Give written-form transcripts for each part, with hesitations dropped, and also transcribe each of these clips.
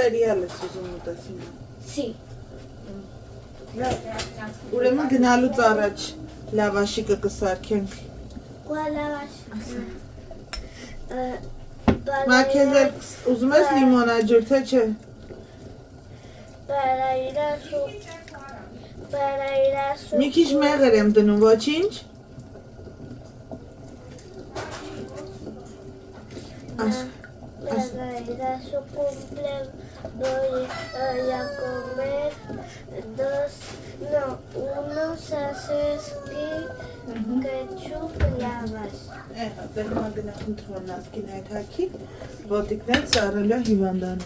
սերիալ ես ուզում ուտեսին։ Սի։ Ուրեմն գնալուց առաջ լավաշիկը կսարքենք։ Կուա լավաշ։ Մաքեզ էլ ուզում ես լիմոնաջուր, թե չէ։ Մի քիչ մեղր եմ դնում, ոչինչ։ Su cumple voy a comer uno saseski ketchup lavas. Դեր մագնախ ընտրվանած կին այդ հաքի, ոտիկներ ծառելյա հիվանդանը։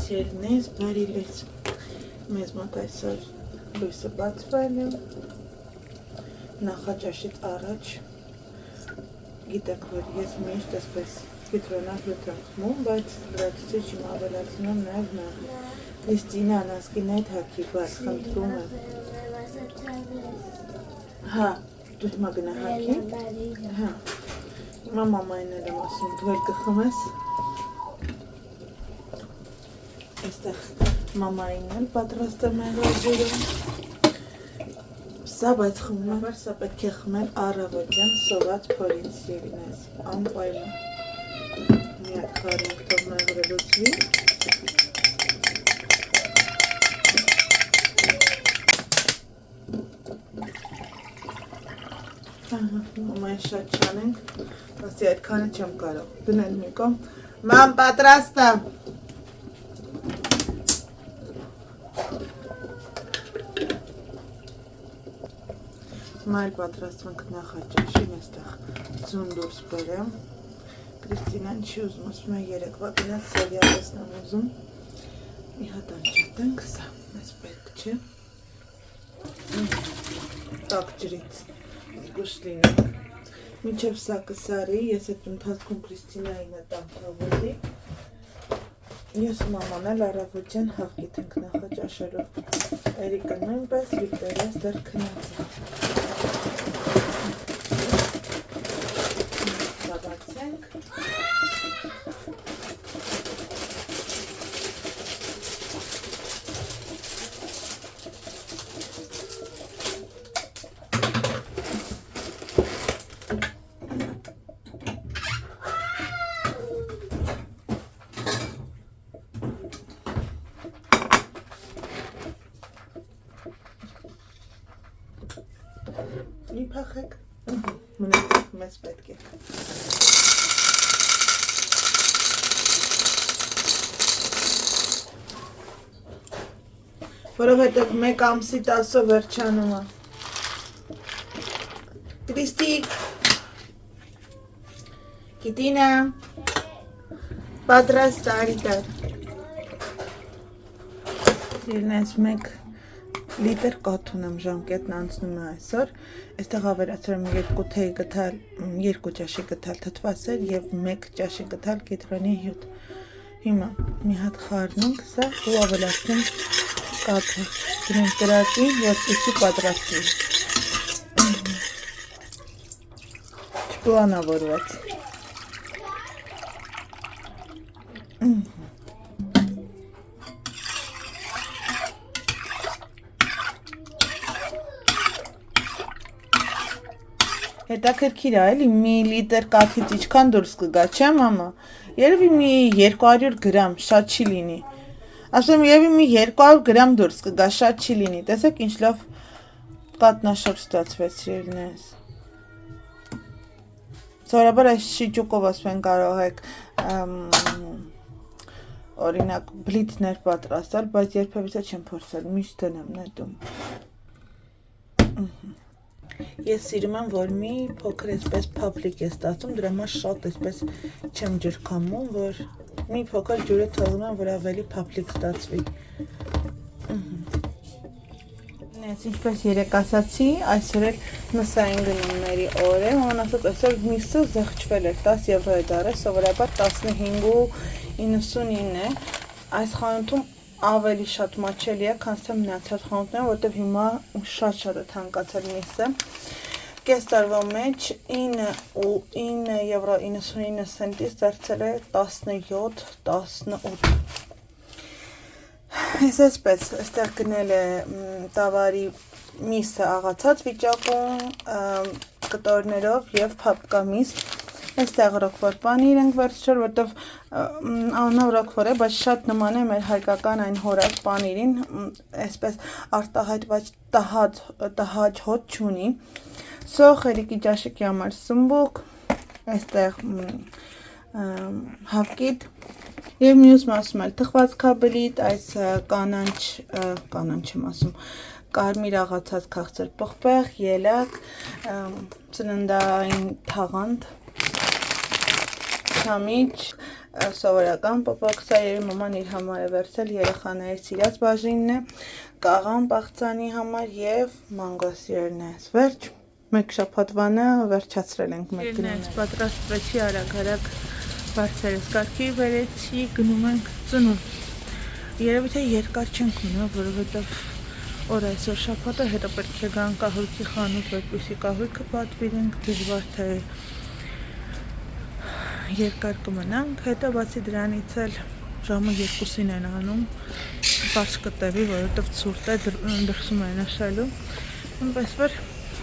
Սերնես, բարիլես, մեզ մոտ այսօր լույսը բացվել է, նախաճաշից առաջ, գիտեք, որ ես միշտ այսպես կիտրոնահյութ եմ խմում, բայց լրացուցիչ իմ ավելացնում նաև նավը։ Կրիստինան ասկին այդ հաքի բաց խնդրում է։ Հա, դու հիմա գնա հաքի։ Հա, հիմա մամային էլ եմ ասում, դու էլ կխմես։ Այստեղ մամային էլ պատրաստ է մեղրաջուրը։ Սա բայց խմումաբար սա պետք է խմել առավոտյան սոված փորից Երինես, անպայման։ Մի հատ խառնենք թող մեղրը լուծվի։ Մամային շատ չանենք, բացի այդքանը չեմ կարող։ Դնել մի կողմ։ Մամ պատրաստ է։ Մայլ պատրաստվանք նախաճաշին, այստեղ ձուն դուրս բերեմ։ Կրիստինան չի ուզում, ասում է երեկվա գնաց սերիալ տեսնեմ ուզում։ Մի հատ անջատենք, սա մեզ պետք չէ։ Տաք ջրից զգուշ լինենք։ Մինչև սա կսարի, ես այդ ընթացքում Կրիստինային է տամ թավոզի։ Ես ու մաման էլ առավոտյան հավ գիտենք նախաճաշերով։ Էրիկը նույնպես, Վիկտորիաս դեռ քնած է։ Բացենք։ Մի փախեք, մնացեք մեզ պետք է։ Որովհետև մեկ ամսի 10-ով վերջանում է։ Կրիստիկ, Կիտինա, պատրաստ արի դար։ Երնես մեկ լիտր կաթուն եմ ժամկետն անցնում է այսօր, այստեղ ավելացրել եմ 2 թեյ գտալ, 2 ճաշի գտալ թթվասեր և 1 ճաշի գտալ կիտրոնի հյութ։ Հիմա մի հատ խառնենք սա ու ավելացնենք կաթը, դնենք կրակին, որպեսզի պատրաստվի։ Չպլանավորված։ Հետաքրքիր է, էլի մի լիտր կաթից ինչքան դուրս կգա, չէ մամա։ Երևի մի 200 գրամ, շատ չի լինի։ Ասում երևի մի 200 գրամ դուրս կգա, շատ չի լինի։ Տեսեք ինչ լավ կատնաշոր ստացվեց Երնես։ Սովորաբար այս շիճուկով ասում են կարող եք օրինակ բլիթներ պատրաստել, բայց երբևէ չեմ փորձել, միշտ դնեմ նետում։ Ես սիրում եմ, որ մի փոքր էսպես փափլիկ է ստացում, դրա համար շատ էսպես չեմ ջրքամում, որ մի փոքր ջուրը թողնում եմ, որ ավելի փափլիկ ստացվի։ Ինչպես երեք ասացի, այսօր էլ մսային գնումների օր է, ման ասած այսօր միսը զղջվել էր, 10 եվրո է դարել, սովորաբար 15.99 է, այս խանութում ավելի շատ մաչելի է, քան թե մնացած խանութներում, որտեղ հիմա շատ է թանկացել միսը։ Կես տարվա մեջ 9 եվրո 99 սենտից դարձել է 17-18։ Ես այսպես, այստեղ գնել է տավարի միսը աղացած վիճակում, կտորներով և փափկամիս, այստեղ ռոկվոր պանիր ենք վերցրել, որտև անունով ռոկվոր է, բայց շատ նման է մեր հայկական այն հորած պանիրին, այսպես արտահայտված տհաճ հոտ չունի, սոխ երիկի ջաշիկի համար սմբուկ, այստեղ հավկիտ, և մյուս մասում էլ թխվածքաբլիթ, այս կանանչ եմ ասում, կարմիր աղացած քաղցր պղպեղ, ելակ, ծննդային թաղանդ, չամիչ, սովորական պոպոքսա, երևի մաման իր համար է վերցել, երեխաների սիրած բաժինն է, կաղան պաղծանի համար և մանգո սիրելն է, վերջ, մեկ շաբաթվանը վերջացրել ենք մեկ գնումները։ Պատրաստվեցի արագ բարձերս կարգի վերեցի, գնում ենք ծնուն։ Երևի թե երկար չենք մնա, որովհետև օր այսօր շաբաթ է, հետո պետք է գան կահույքի խանութ, որպեսզի կահույքը պատվիրենք, դժվար թե երկար կմնանք, հետո բացի դրանից էլ ժամը 2-ին են անում, պարզ կտևի, որովհետև ցուրտ է, դրսում է նշելու, այնպես որ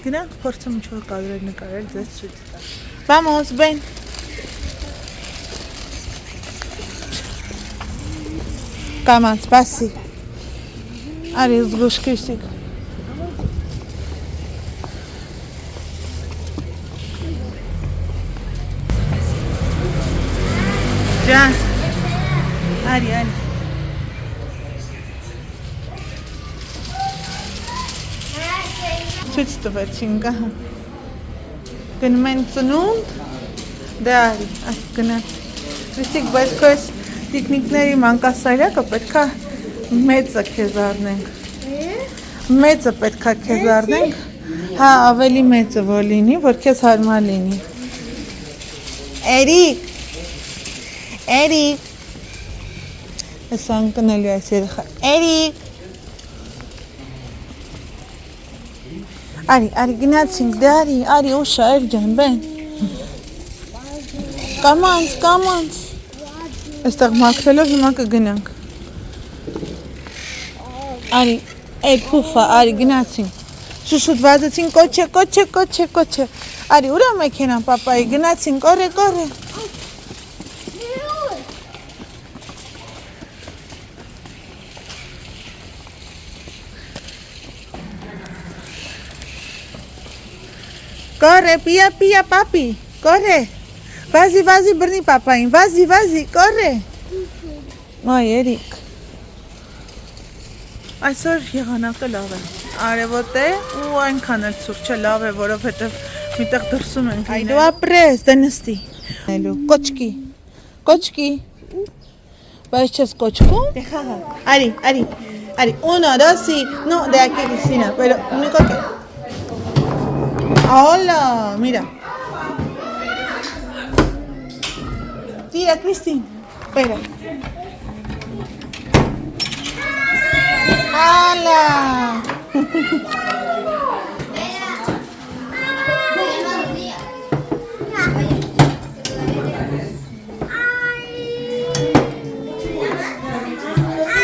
գնանք փորձեմ ինչ-որ կադրեր նկարել, ձեզ ցույց տալ։ Vamos, ven. Կամանց, բասի, արի զգուշ կրսիկ։ Ջան, արի։ Ցույց տվեցինք, ահա։ Գնում են ծնունդ, դե արի, գնաց։ Վիսիկ, բայց քոս տիկնիկների մանկասարյակը պետքա մեծը քեզ առնենք։ Մեծը պետքա քեզ առնենք, հա, ավելի մեծը որ լինի, որ քեզ հարմար լինի։ Էրիկ, ես անկնելու այս երեխա, Էրիկ, արի, գնացինք, դե արի, ուշա, էրջան, բեն։ Կամանց, այստեղ մաքրելով հիմա կգնանք։ Արի, փուֆա, արի, գնացինք։ Շուշուտ վազեցին, կոչե։ Արի, ուրա մեքենան, պապայի, գնացին, կորե։ Կորե, պիա, պապի, կորե։ Վազի, բրնի պապային, վազի, կորե։ Այ, Երիկ։ Այսօր եղանակը լավ է, արևոտ է ու այնքան էլ ցուրտ չէ, լավ է, որովհետև միտեղ դրսում ենք լինել։ Այդու ապրես, դե նստի։ Կոչկի, բայց չես կոչկում։ Դե խաղա, արի, 1, 2, no, de aquí, Cristina, pero único que... Hola, mira. Tira, Cristina. Espera. ¡Hala!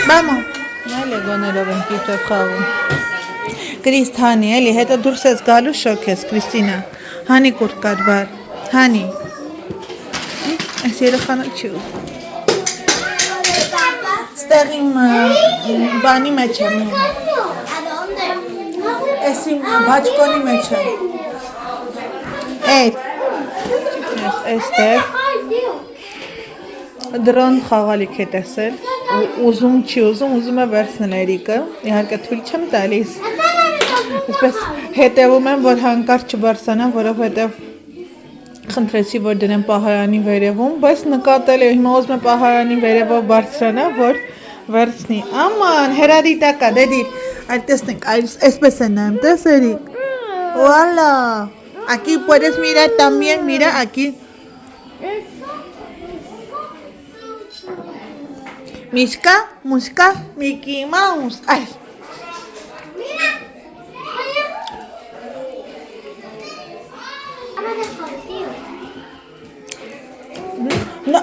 Vamos. Dale, գոներով ենք իջով խաղում։ Կրիստ, հանի, էլի, հետո դուրս ես գալու շոք ես, Կրիստինա։ Հանի կուրտ կար բար, հանի։ Այս երեխանը չի ու։ Ստեղ իմ բանի մեջ եմ։ Այս իմ բաճկոնի մեջ եմ։ Էդ։ Այստեղ։ Դրոն խաղալիք է տեսել, ուզում չի ուզում է վերցնել Էրիկը, իհարկե թույլ չեմ տալիս, այսպես հետևում եմ, որ հանկարծ չբարձրանա, որովհետև խնդրեցի, որ դնեմ պահարանի վերևում, բայց նկատել է, հիմա ուզում է պահարանի վերևով բարձրանա, որ վերցնի, աման, հերադիտա կա, դեդիր, այդ տեսնենք, այսպես է նայում, տես Էրիկ, վալա, aquí puedes mirar también, mira aquí. Mishka, Mushka, Mickey Mouse. Ay. No,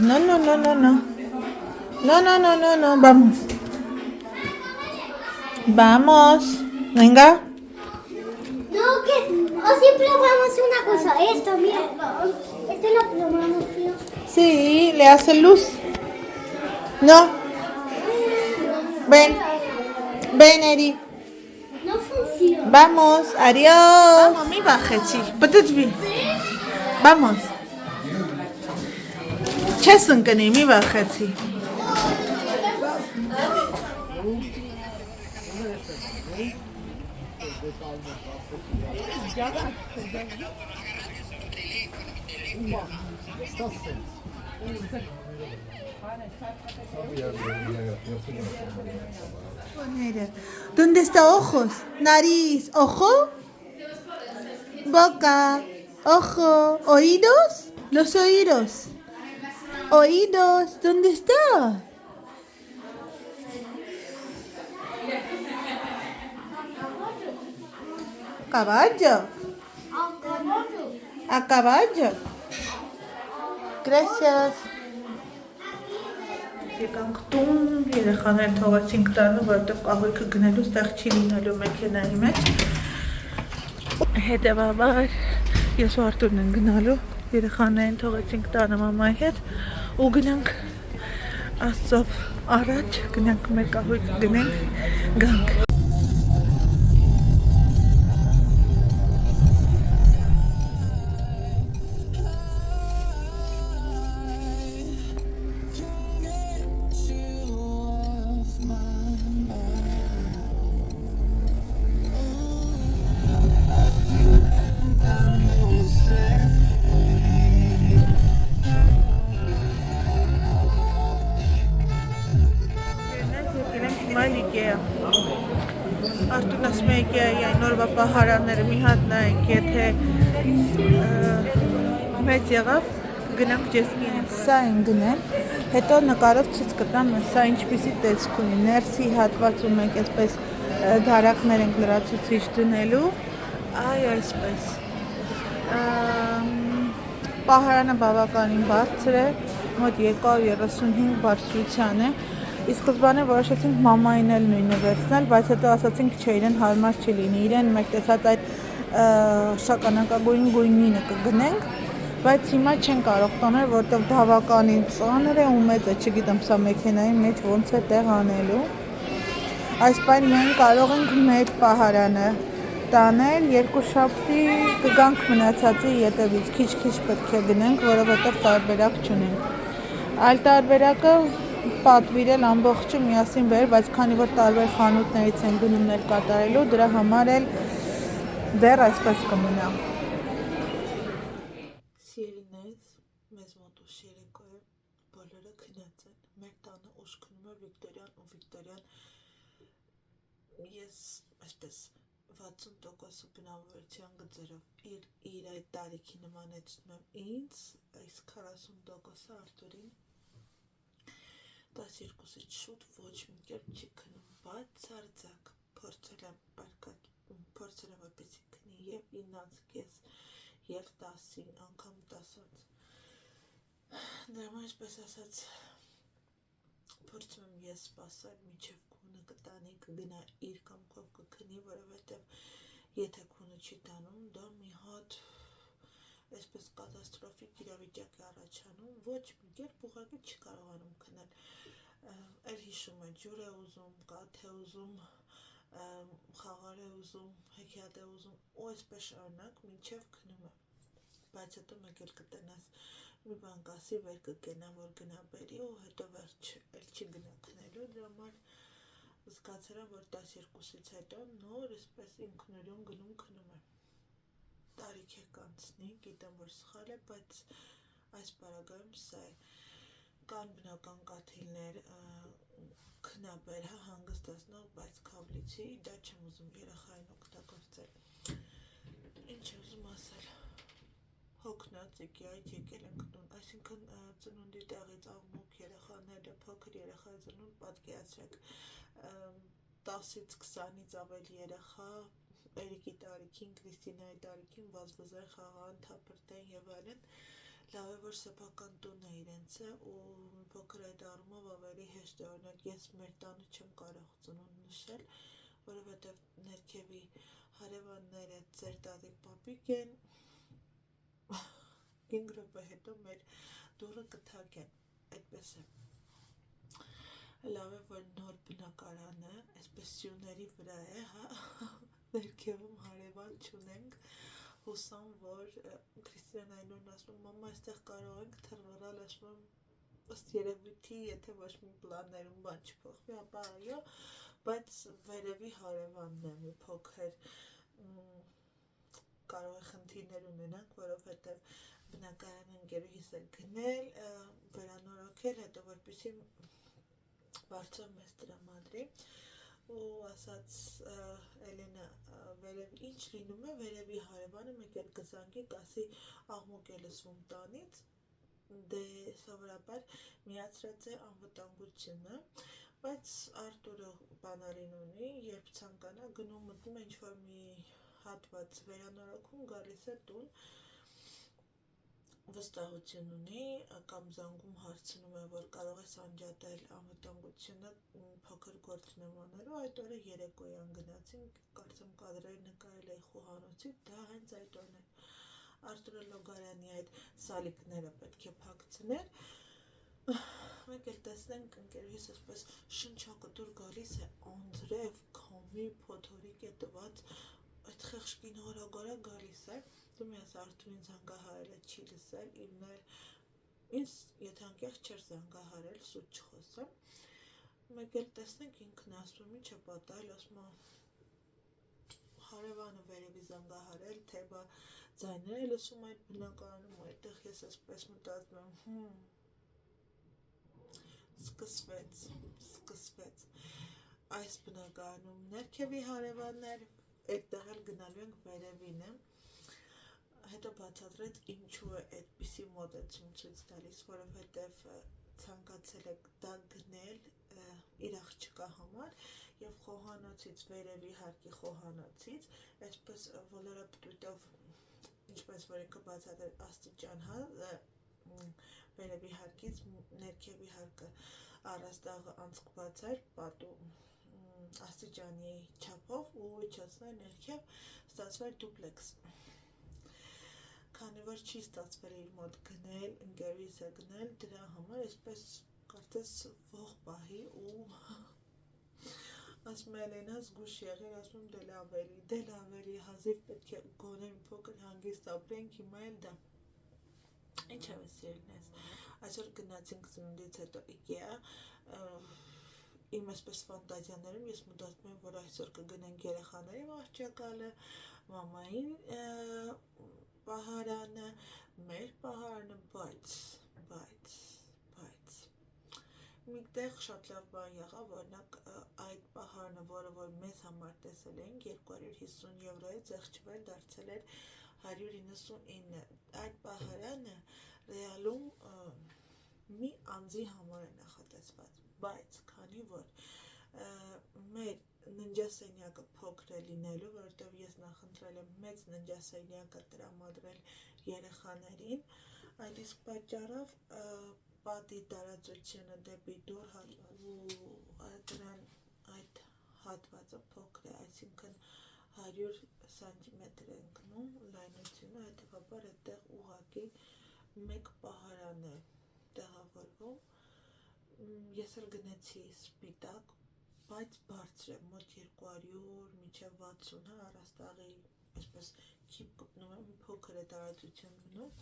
no, no, no, no, no. No, no, no, no, no, vamos. Vamos. Venga. No, que. O si probamos una cosa. Esto, mira. Esto lo probamos, tío. Sí, le hace luz. No. Ven. Ven, Eri. No funciona. Vamos. Adiós. Vamos, mi bajechi. Подожди. Vamos. Չես ընկնի, մի վախեցի։ ¿Dónde está ojos? Nariz, ojo, boca, ojo, oídos, los oídos. Oídos, ¿dónde está? Caballo. A caballo. Gracias. Եկանք տուն, երեխաներ թողեցինք տանը, որտեղ կահույքը գնելուց տեղ չի լինելու մեքենայի մեջ։ Հետևաբար ես ու Արտուրն են գնալու, երեխաներին թողեցինք տանը մամայի հետ ու գնանք Աստծով առաջ, գնանք մեր կահույքը գնենք, գանք։ Արտուն ասում է եկեայի այն օրվա պահարանները մի հատ նայենք, եթե մեծ եղավ, գնանք ջեսկինենք։ Սա են գնել, հետո նկարով ցույց կտամ, սա ինչպիսի տեսք ունի, ներսի հատվածում ենք այսպես դարակներ ենք լրացուցիչ դնելու, այ այսպես։ Պահարանը բավականին բարձր է, մոտ 235 բարձրության է։ Իսկ սկզբանե որոշեցինք մամային էլ նույնը վերցնել, բայց հետո ասացինք չէ, իրեն հարմար չի լինի, իրեն մեկ տեսած այդ շագանակագույն գույնինը կգնենք, բայց հիմա չեն կարող տանել, որտեղ բավականին ծանր է ու մեծ է, չգիտեմ, սա մեքենայի մեջ ոնց է տեղ անելու։ Այս պայն մենք կարող ենք մեր պահարանը տանել, երկուշաբթի կգանք մնացածի ետևից, քիչ-քիչ պետք է գնենք, որովհետև տարբերակ չունենք։ Այլ տարբերակը պատվիրել ամբողջը միասին բեր, բայց քանի որ տարբեր խանութներից են գնումներ կատարելու, դրա համար էլ դեռ այսպես կմնա։ Սիրինես, մեզ մոտ ուշ երեկո է, բոլորը քնած են, մեր տանը ուշ քնում է Վիկտորյան ու Վիկտորյան, ես այսպես 60% բնավորության գծերով իր այդ տարիքի նմանեցնում եմ ինձ, այս 40% Արտուրին 12-ից շուտ ոչ մի կերպ չի քնում, բացարձակ փորձել եմ որպեսզի քնի և 9-ից կես և 10-ին, անգամ 10-ից։ Դրա համար այսպես ասած փորձում եմ ես սպասել, մինչև քունը կտանի, կգնա իր կամքով կքնի, որովհետև եթե քունը չի տանում, դա մի հատ այսպես կատաստրոֆիկ իրավիճակ է առաջանում, ոչ մի կերպ ուղղակի չի կարողանում քնել։ Էլ հիշում է, ջուր է ուզում, կաթ է ուզում, խաղար է ուզում, հեքիաթ է ուզում ու այսպես շարունակ մինչև քնում է, բայց հետո մեկ էլ կտենաս մի բան կասի վեր կգնա, որ գնա բերի ու հետո վերջ, էլ չի գնա քնելու, դրա համար զգացել եմ, որ 12-ից հետո նոր այսպես ինքնուրույն գնում քնում եմ։ Տարիք է կանցնի, գիտեմ, որ սխալ է, բայց այս պարագայում սա է։ Կան բնական կաթիլներ, քնաբեր, հանգստացնող, բայց քավլիցի, դա չեմ ուզում երեխային օգտագործել։ Ինչ ուզում ասել։ Հոգնած եկայից եկել ենք տուն, այսինքն ծնունդի տեղից աղմուկ երեխաները, փոքր երեխա ծնունդ պատկերացրեք 10-ից 20-ից ավելի երեխա, Էրիկի տարիքին, Կրիստինայի տարիքին վազվզեն խաղան, թափրտեն եւ այլն, լավ է որ սեփական տուն է իրենցը ու փոքր այդ առումով ավելի հեշտ է, օրինակ ես մեր տանը չեմ կարող ծնունդ նշել, որովհետեւ ներքևի հարևանները ծեր տատիկ պապիկ են 5 րոպե հետո մեր դուռը կթակեն, այդպես է։ Լավ է, որ նոր բնակարանը, այսպես սյուների վրա է, ներքևում հարևան չունենք, հուսամ, որ Քրիստիանն այնօրն ասում, մամա, այստեղ կարող ենք թռվռալ, ասում եմ, ըստ երևույթի, եթե ոչ մի պլաններում բան չփոխվի, ապա այո, բայց վերևի հարևանն է մի փոքր կարող է խնդիրներ ունենանք, որովհետև բնակարան ընկերուհիս է գնել, վերանորոգել, հետո որպեսզի բարձր մեզ տրամադրի ու ասաց Էլենա, վերև ինչ լինում է, վերևի հարևանը մեկ էլ կզանգի, կասի աղմուկ է լսվում տանից, դե սովորաբար միացրած է անվտանգությունը, բայց Արտուրը բանալին ունի, երբ ցանկանա գնում մտնում է ինչ-որ մի հատված վերանորոգում, գալիս է տուն, վստահություն ունի կամ զանգում հարցնում է, որ կարող ես անջատել անվտանգությունը փոքր գործում անելու, այդ օրը երեկոյան գնացինք, կարծեմ կադրերը նկարել էի խոհանոցի, դա հենց այդ օրն է։ Արտուրը Լոգարյանի այդ սալիկները պետք է փակցներ, մեկ էլ տեսնենք ընկերուհիս այսպես շնչակտուր գալիս է, անձրև, քամի, փոթորիկ է տված, այդ խեղճ հորագորա գալիս է, դու մի ասա Արտուրին զանգահարել է, չի լսել, ինձ եթե անկեղծ չէր զանգահարել, սուտ չխոսեմ, մեկ էլ տեսնենք ինքն ասում, ինչ է պատահել, ասում է հարևանը վերևի զանգահարել, թե բա ձայներ է լսում այդ բնակարանում, այդտեղ ես այսպես մտածում եմ, սկսվեց, այս բնակարանում ներքևի հարևաններ, այդտեղ էլ գնալու ենք վերևինը, հետո բացատրեց ինչու է այդպիսի մոտեցում ցույց տալիս, որովհետև ցանկացել եք դա գնել իր աղջկա համար եւ խոհանոցից վերևի հարկի խոհանոցից, այսպես ոլորապտույտով, ինչպես որ ինքը բացատրել աստիճան, վերևի հարկից ներքևի հարկը առաստաղը անցկված էր պատու աստիճանի չափով ու իջացնել ներքև ստացվել դուպլեքս, քանի որ չի ստացվել իր մոտ գնել, ընկերուհիս է գնել, դրա համար այսպես կարծես ող պահի ու ասում է Էլենա զգուշ եղիր, ասում եմ դե լավ էլի, հազիվ պետք է գոնե մի փոքր հանգիստ ապրենք, հիմա էլ դա ինչևէ սիրելիներս, այսօր գնացինք ծնունդից հետո IKEA, իմ այսպես ֆանտազիաներում ես մտածում եմ, որ այսօր կգնենք երեխաների վարչակալը, մամային պահարանը, մեր պահարանը, բայց միտեղ շատ լավ բան եղավ, օրինակ այդ պահարանը, որը որ մեզ համար տեսել էինք 250 եվրոյի ձեղչվել դարձել էր 199, այդ պահարանը ռեալում մի անձի համար է նախատեսված, բայց քանի որ մեր ննջասենյակը փոքր է լինելու, որովհետև ես նախընտրել եմ մեծ ննջասենյակը տրամադրել երեխաներին, այդ իսկ պատճառով պատի տարածությունը դեպի դուռ դրան այդ հատվածը փոքր է, այսինքն 100 սանտիմետր է ընկնում լայնությունը, հետևաբար այդտեղ ուղղակի մեկ պահարան է տեղավորվում, ես էլ գնեցի սպիտակ, բայց բարձր է, մոտ 200 մինչև 60, առաստաղի այսպես քիպ կպնում եմ, փոքր է տարածություն գնում,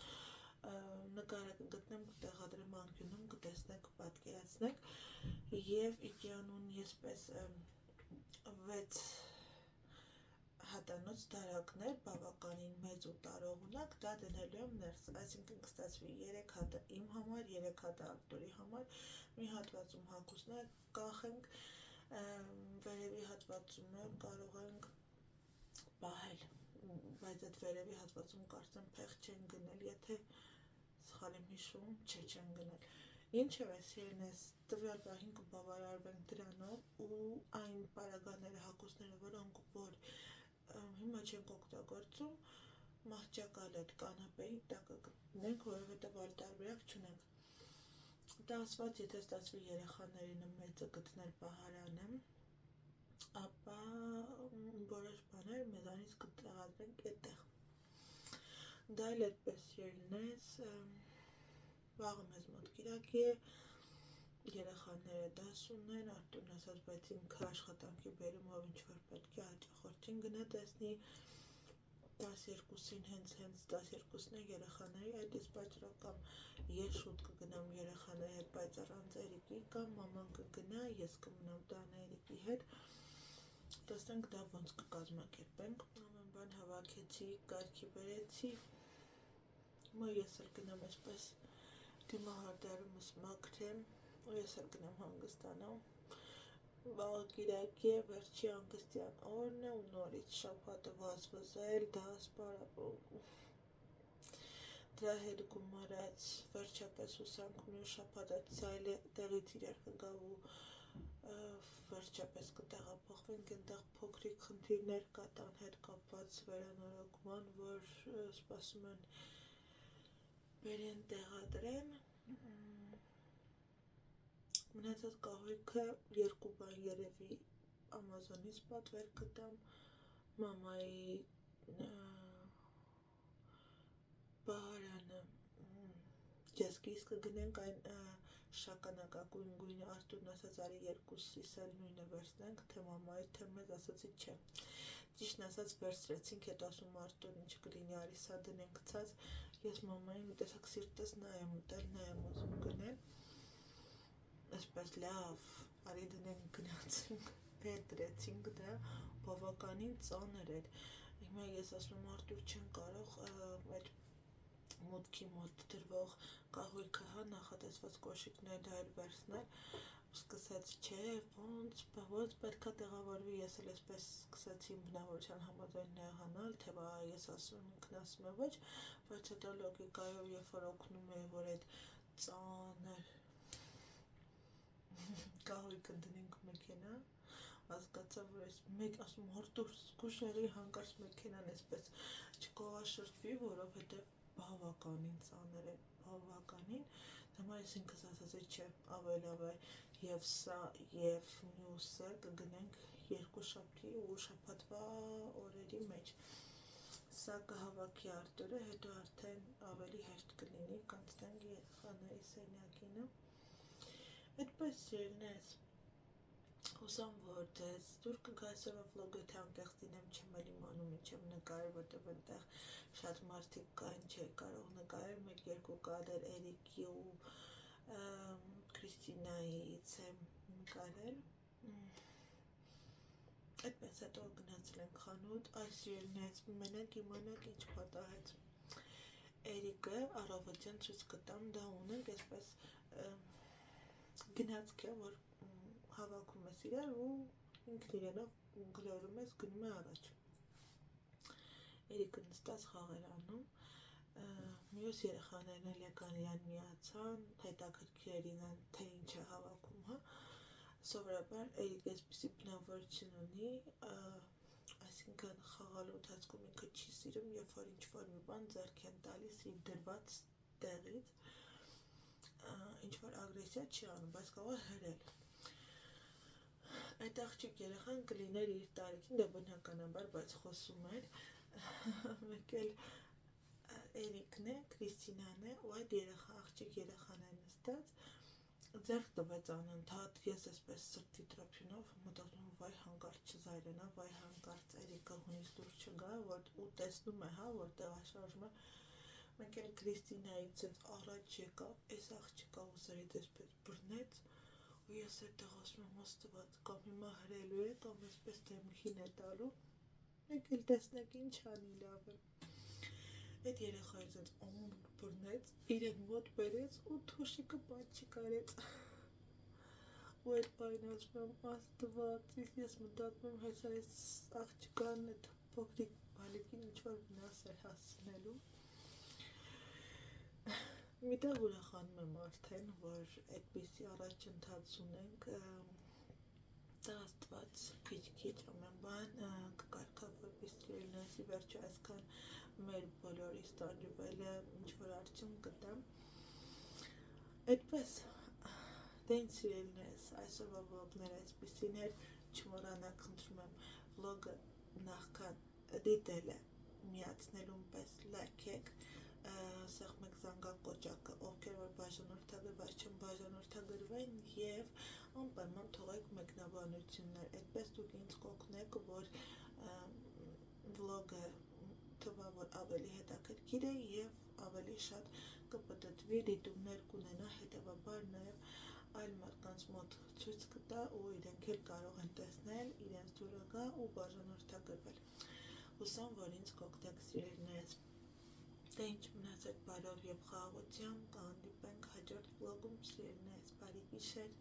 նկարը կգտնեմ, կտեղադրեմ անկյունում, կտեսնեք, պատկերացնեք եւ Ikea-ն ես պես 6 հատանոց դարակներ բավականին մեծ ու տարողունակ դա դնելու եմ ներս, այսինքն կստացվի 3 հատը իմ համար, 3 հատը Արտուրի համար, մի հատվածում հագուստներ կախենք, վերևի հատվածում կարող ենք պահել, բայց այդ վերևի հատվածում կարծեմ փեղ չեն գնել, եթե սխալ եմ հիշում, չեն գնել։ Ինչևէ, սիրելիներս, տվյալ պահին կբավարարվենք դրանով ու այն պարագաները, հագուստները, որոնք որ հիմա չենք օգտագործում, մահճակալ այդ կանապեի տակը գտնենք, որովհետև այլ տարբերակ չունենք։ Դա ասված, եթե ստացվի երեխաներին մեծը գտնել պահարանը, ապա որոշ բաներ մեզանից կտեղադրենք այդտեղ։ Դա էլ այդպես ելնես, վաղը մեզ մոտ կիրակի է, երեխաները դասուն են, Արտուրն ասաց, բայց ինքը աշխատանքի բերումով ինչ-որ պետք է հաճախորդին գնա տեսնի, 12-ին հենց 12-ն է երեխաների այդ ես պատճառով կամ ես շուտ կգնամ երեխաների հետ, բայց առանց Էրիկի կամ մաման կգնա, ես կմնամ տանը Էրիկի հետ, տեսնենք դա ոնց կկազմակերպենք, ամեն բան հավաքեցի, կարգի բերեցի, հիմա ես էլ գնամ այսպես դիմահարդարումս մաքրեմ, ու ես էլ գնամ հանգստանամ, վաղը կիրակի է, վերջի հանգստյան օրն է ու նորից շաբաթը վազվզել, դաս դրա հետ գումարած վերջապես հուսանք մյուս շաբաթ այդ ցայլը տեղից իրար կգա ու վերջապես կտեղափոխվենք, այնտեղ փոքրիկ խնդիրներ կա տան հետ կապված վերանորոգման, որ սպասում են բերեն տեղադրեն, մնացած կահույքը 2 բան երևի Ամազոնից պատվեր կտամ, մամայի բահարանը ջեսկիս կգնենք այն շագանակագույն գույնը, Արտուրն ասաց արի երկուսիս էլ նույնը վերցնենք, թե մամայի, թե մեզ, ասացի չէ, ճիշտն ասած վերցրեցինք, հետ ասում Արտուրն ինչ կլինի, արի սա դնենք ցած, ես մամային մի տեսակ սիրտս նա եմ ուտել, նա եմ ուզում գնել, այսպես լավ, արի դնենք գնացինք, հետ դրեցինք դա, բավականին ծանր էր, հիմա ես ասում Արտուր չեն կարող այդ մուտքի մոտ դրվող կահույքը նախատեսված կոշիկներն այլ վերցնել, սկսեց չէ, ոնց պետքա տեղավորվի, ես էլ այսպես սկսեցի բնավորության համաձայն նեղանալ, թե բա ես ասում, ինքն ասում է ոչ, բայց հետո լոգիկայով երբ որ օգնում է, որ այդ ծանր կահույքը դնենք մեքենա, հասկացա, որ այս մեկ ասում Արտուր զգուշների հանկարծ մեքենան այսպես չկողաշրջվի, որովհետև բավականին ծանր է, բավականին, դեմա ես ինքս ասացի չէ, ավելավ է, և սա, և մյուսը կգնենք 2 շաբթի ու շաբաթվա օրերի մեջ, սա կհավաքի Արտուրը, հետո արդեն ավելի հեշտ կլինի, կանցնենք երեխաների սենյակինը, այդպես սիրելիներս, հուսամ, որ ձեզ դուր կգա այսօրվա վլոգը, թե անկեղծ լինեմ, չեմ էլ իմանում ինչ եմ նկարել, որտև այնտեղ շատ մարդիկ կային, չէի կարող նկարել, 1-2 կադր Էրիկի ու Քրիստինայից եմ նկարել, այդպես հետո գնացել ենք խանութ, այս սիրելիներս մենակ իմանաք ինչ պատահեց, Էրիկը առավոտյան ցույց կտամ, դա ունենք այսպես գնացք է, որ հավաքում ես իրար ու ինքն իրենով գլորում ես, գնում է առաջ, Էրիկը նստած խաղեր անում, մյուս երեխաներն էլ եկան իրան միացան, հետաքրքիր էր իրան, թե ինչ է հավաքում, սովորաբար Էրիկը այսպիսի բնավորություն ունի, այսինքն խաղալու ընթացքում ինքը չի սիրում, երբ որ ինչ-որ մի բան ձեռք են տալիս իր դրված տեղից, ինչ-որ ագրեսիա չի անում, բայց կարող է հրել, այդ աղջիկ երեխան կլիներ իր տարիքին, դա բնականաբար, բայց խոսում էր, մեկ էլ Էրիկն է, Քրիստինան է, ու այդ աղջիկ երեխան է նստած, ձեռք տվեց անընդհատ, ես այսպես սրտի տրոփյունով մտածում վայ հանկարծ չզայրենա, վայ հանկարծ Էրիկը հունից դուրս չգա, ու տեսնում է, որ տեղաշարժում է, Մեկ էլ Քրիստինայից առաջ եկավ, այս աղջիկա ուսերից էսպես բռնեց, ու ես այդտեղ ասում եմ աստված, կամ հիմա հրելու է, կամ էսպես դեմքին է տալու, մեկ էլ տեսնեք ինչ անի լավ է։ Այդ երեխայի ձեզ ամուր բռնեց, իրեն մոտ բերեց ու թոշիկը պատճի կարեց։ Ու այդ պայն ասում եմ աստված, իսկ ես մտածում եմ հեսա այս աղջկան այդ փոքրիկ բալիկին ինչ-որ վնաս էր հասցնելու։ Միտեղ ուրախանում եմ արդեն, որ այդպիսի առաջընթաց ունենք, դա աստված քիչ-քիչ ամեն բան կկարգա, որպես լինեսի վերջը այսքան մեր բոլորիս տանջվել է, ինչ-որ արդյունք կտա։ Այդպես, դե ինձ սիրելիներս, այսօրվա վլոգները այսպիսին էր, չմոռանաք խնդրում եմ վլոգը նախքան դիտելը միացնելուն պես լայքեք, սեղմեք զանգակոճակը, ովքեր որ բաժանորդագրված չեն բաժանորդագրվեն և անպայման թողեք մեկնաբանություններ, այդպես դուք ինձ կօգնեք, որ վլոգը թվա, որ ավելի հետաքրքիր է և ավելի շատ կպտտվի, դիտումներ կունենա, հետևաբար նաև այլ մարդկանց մոտ ցույց կտա ու իրենք էլ կարող են տեսնել, իրենց դուրը գա ու բաժանորդագրվել։ Հուսամ, որ ինձ կօգնեք սիրելիներս։ Դե ինչ մնացեք բարով և խաղաղությամբ, կհանդիպենք հաջորդ վլոգում, սիրելիներս, բարի գիշեր։